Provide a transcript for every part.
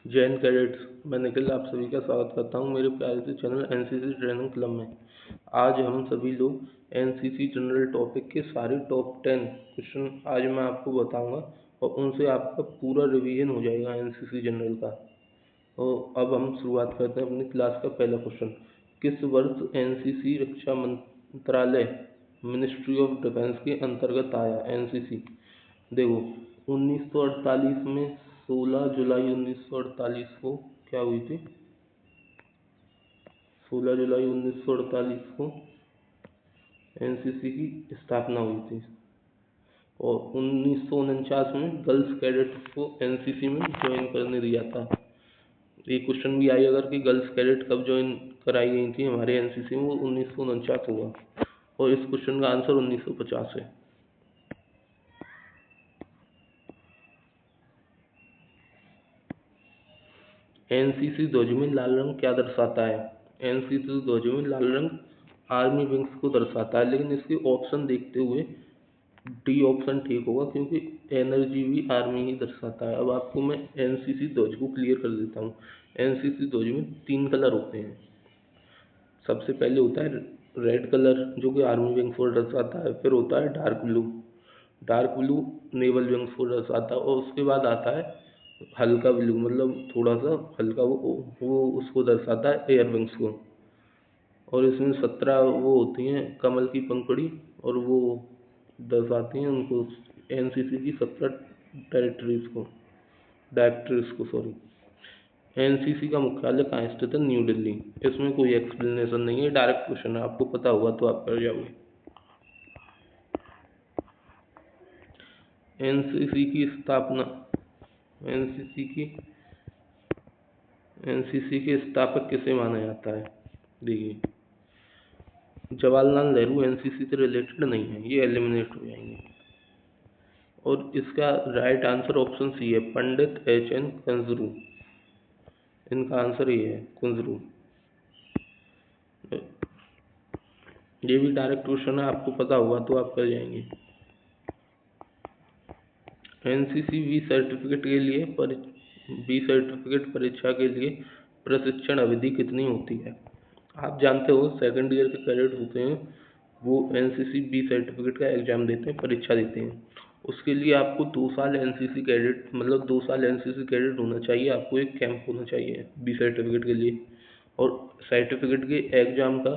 Jain cadets, मैं निखिल आप सभी का स्वागत करता हूँ मेरे प्यारे से चैनल एनसीसी ट्रेनिंग क्लब में। आज हम सभी लोग एनसीसी जनरल टॉपिक के सारे टॉप 10 क्वेश्चन आज मैं आपको बताऊंगा और उनसे आपका पूरा रिवीजन हो जाएगा एनसीसी जनरल का। तो अब हम शुरुआत करते हैं अपनी क्लास का पहला क्वेश्चन। किस वर्ष एनसीसी रक्षा मंत्रालय मिनिस्ट्री ऑफ डिफेंस के अंतर्गत आया एनसीसी? देखो, 1948 में 16 जुलाई 1948 को क्या हुई थी? 16 जुलाई 1948 को एनसीसी की स्थापना हुई थी और 1949 में गर्ल्स कैडेट को एनसीसी में ज्वाइन करने दिया था। ये क्वेश्चन भी आई अगर कि गर्ल्स कैडेट कब ज्वाइन कराई गई थी हमारे एनसीसी में, वो 1949 हुआ और इस क्वेश्चन का आंसर 1950 है। एनसीसी ध्वज में लाल रंग क्या दर्शाता है? एनसीसी ध्वज में लाल रंग आर्मी विंग्स को दर्शाता है, लेकिन इसके ऑप्शन देखते हुए डी ऑप्शन ठीक होगा क्योंकि एनर्जी भी आर्मी ही दर्शाता है। अब आपको मैं एनसीसी ध्वज को क्लियर कर देता हूँ। एनसीसी ध्वज में 3 कलर होते हैं। सबसे पहले होता है रेड कलर जो कि आर्मी विंग्स को दर्शाता है, फिर होता है डार्क ब्लू नेवल विंग्स को दर्शाता है और उसके बाद आता है हल्का ब्लू, मतलब थोड़ा सा हल्का, वो उसको दर्शाता है एयर विंग्स को। और इसमें 17 वो होती हैं कमल की पंखुड़ी और वो दर्शाती हैं उनको एनसीसी की 17 डायरेक्टरीज को सॉरी। एनसीसी का मुख्यालय कहाँ स्थित है? न्यू दिल्ली। इसमें कोई एक्सप्लेनेशन नहीं है, डायरेक्ट क्वेश्चन है, आपको पता होगा तो आप कर जाओगे। एनसीसी की स्थापना, एनसीसी के स्थापक किसे माना जाता है? देखिए, जवाहरलाल नेहरू एनसीसी से रिलेटेड नहीं है, ये एलिमिनेट हो जाएंगे। और इसका राइट आंसर ऑप्शन सी है, पंडित एच.एन. कुंजरू। इनका आंसर ये है, कुंजरू। ये भी डायरेक्ट क्वेश्चन है, आपको पता होगा तो आप कर जाएंगे। एनसीसी बी सर्टिफिकेट परीक्षा के लिए प्रशिक्षण अवधि कितनी होती है? आप जानते हो सेकंड ईयर के कैडेट होते हैं वो एनसीसी बी सर्टिफिकेट का एग्जाम देते हैं, परीक्षा देते हैं। उसके लिए आपको 2 साल एनसीसी कैडेट, मतलब 2 साल एनसीसी कैडेट होना चाहिए, आपको एक कैंप होना चाहिए बी सर्टिफिकेट के लिए। और सर्टिफिकेट के एग्जाम का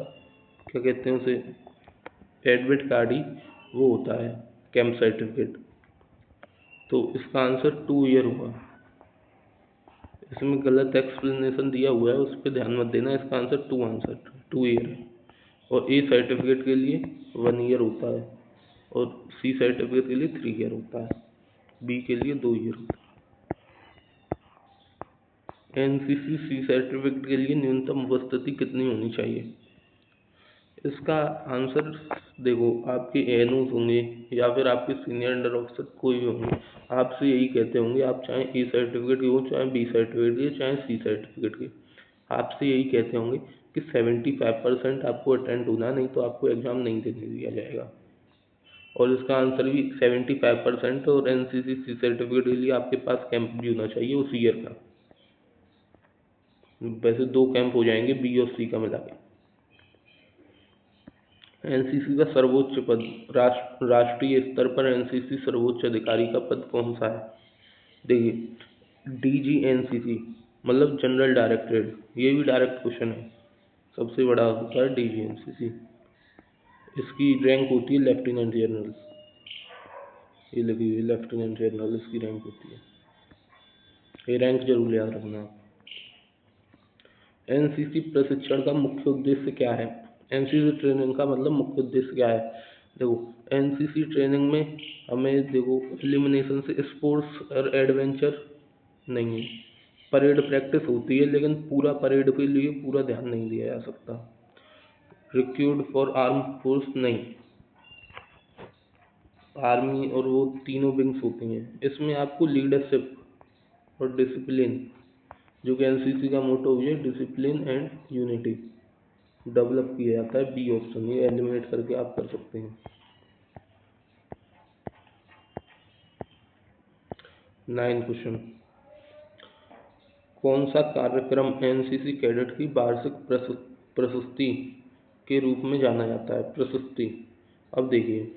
क्या कहते हैं उसे, एडमिट कार्ड ही वो होता है कैंप सर्टिफिकेट। तो इसका आंसर 2 ईयर होगा। इसमें गलत एक्सप्लेनेशन दिया हुआ है, उस पर ध्यान मत देना। इसका आंसर 2 ईयर है। और ए सर्टिफिकेट के लिए 1 ईयर होता है और सी सर्टिफिकेट के लिए 3 ईयर होता है, बी के लिए 2 ईयर होता है। एनसीसी सी सर्टिफिकेट के लिए न्यूनतम उपस्थिति कितनी होनी चाहिए? इसका आंसर देखो, आपके एएनओज होंगे या फिर आपके सीनियर अंडर ऑफिसर कोई भी होंगे, आपसे यही कहते होंगे, आप चाहे ए सर्टिफिकेट के हो, चाहे बी सर्टिफिकेट के, चाहे सी सर्टिफिकेट के, आपसे यही कहते होंगे कि 75% आपको अटेंड होना, नहीं तो आपको एग्जाम नहीं देने दिया जाएगा। और इसका आंसर भी 75%। और एनसीसी सी सर्टिफिकेट के लिए आपके पास कैंप भी होना चाहिए उस ईयर का। वैसे 2 कैंप हो जाएंगे बी और सी का मिला के। एनसीसी का सर्वोच्च पद, राष्ट्रीय स्तर पर एनसीसी सर्वोच्च अधिकारी का पद कौन सा है? देखिए, डीजी एनसीसी मतलब जनरल डायरेक्टरेट, ये भी डायरेक्ट क्वेश्चन है। सबसे बड़ा होता है डीजी एनसीसी। इसकी रैंक होती है लेफ्टिनेंट जनरल। ये लगी हुई लेफ्टिनेंट जनरल इसकी रैंक होती है, ये रैंक जरूर याद रखना। एनसीसी प्रशिक्षण का मुख्य उद्देश्य क्या है? एनसीसी ट्रेनिंग का मतलब मुख्य उद्देश्य क्या है? देखो, एनसीसी ट्रेनिंग में हमें देखो एलिमिनेशन से स्पोर्ट्स और एडवेंचर नहीं, परेड प्रैक्टिस होती है, लेकिन पूरा परेड के लिए पूरा ध्यान नहीं दिया जा सकता। रिक्रूट फॉर आर्म फोर्स नहीं, आर्मी और वो तीनों विंग्स होती हैं। इसमें आपको लीडरशिप और डिसिप्लिन, जो कि एनसीसी का मोटो है, डिसिप्लिन एंड यूनिटी, डेवलप किया जाता है। बी ऑप्शन ये एलिमिनेट करके आप कर सकते हैं। 9 क्वेश्चन, कौन सा कार्यक्रम एनसीसी कैडेट की वार्षिक प्रशस्ति के रूप में जाना जाता है? प्रशस्ति। अब देखिए,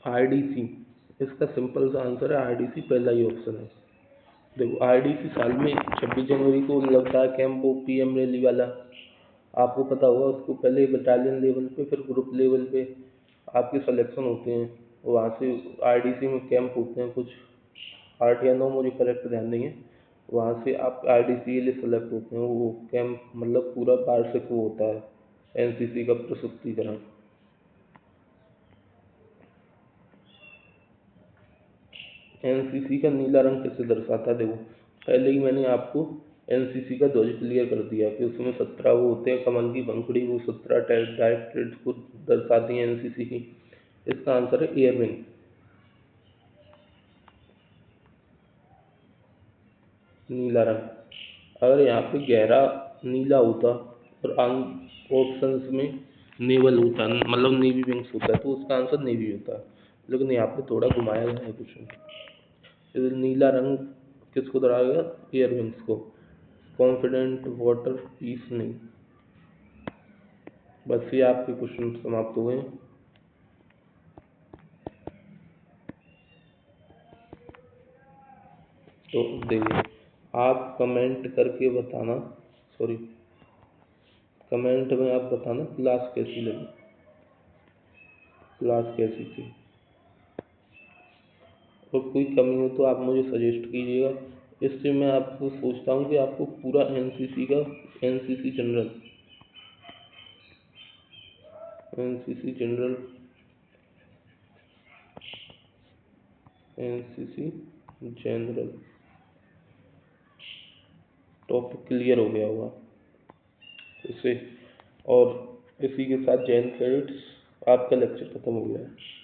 आईडीसी, इसका सिंपल सा आंसर है आईडीसी, पहला ही ऑप्शन है। देखो, आईडीसी साल में 26 जनवरी को लगता है कैंप, वो पीएम रैली वाला, आपको पता होगा। उसको पहले बटालियन लेवल पे, फिर ग्रुप लेवल पे आपके सिलेक्शन होते हैं, वहाँ से आईडीसी में कैंप होते हैं, कुछ 8 या 9 मुझे करेक्ट ध्यान नहीं है। वहाँ से आप आईडीसी के लिए सेलेक्ट होते हैं। वो कैंप मतलब पूरा वार्षिक वो होता है एनसीसी का प्रस्तुतिकरण। एनसीसी का नीला रंग किसे दर्शाता है? देखो, पहले ही मैंने आपको एनसीसी का ध्वज क्लियर कर दिया कि उसमें 17 वो होते हैं कमल की पंखुड़ी, वो 17 डायरेक्टरेट को दर्शाती हैं एनसीसी की। इसका आंसर है एयर विंग, नीला रंग। अगर यहाँ पे गहरा नीला होता और ऑप्शंस में नेवल होता, मतलब नेवी विंग्स होता, तो उसका आंसर नेवी होता, लेकिन यहाँ पे थोड़ा घुमाया गया है क्वेश्चन। नीला रंग किसको दर्शाएगा? एयर विंग्स को। कॉन्फिडेंट, वाटर, पीस नहीं। बस ये आपके क्वेश्चन समाप्त हो गए। तो देखिए, आप कमेंट करके बताना, सॉरी, कमेंट में आप बताना क्लास कैसी लगी, क्लास कैसी थी। और कोई कमी हो तो आप मुझे सजेस्ट कीजिएगा। इससे मैं आपको सोचता हूँ कि आपको पूरा एनसीसी का, NCC general, NCC general, NCC general topic clear हो गया होगा इससे। और इसी के साथ जैन क्रेडिट्स आपका लेक्चर खत्म हो गया है।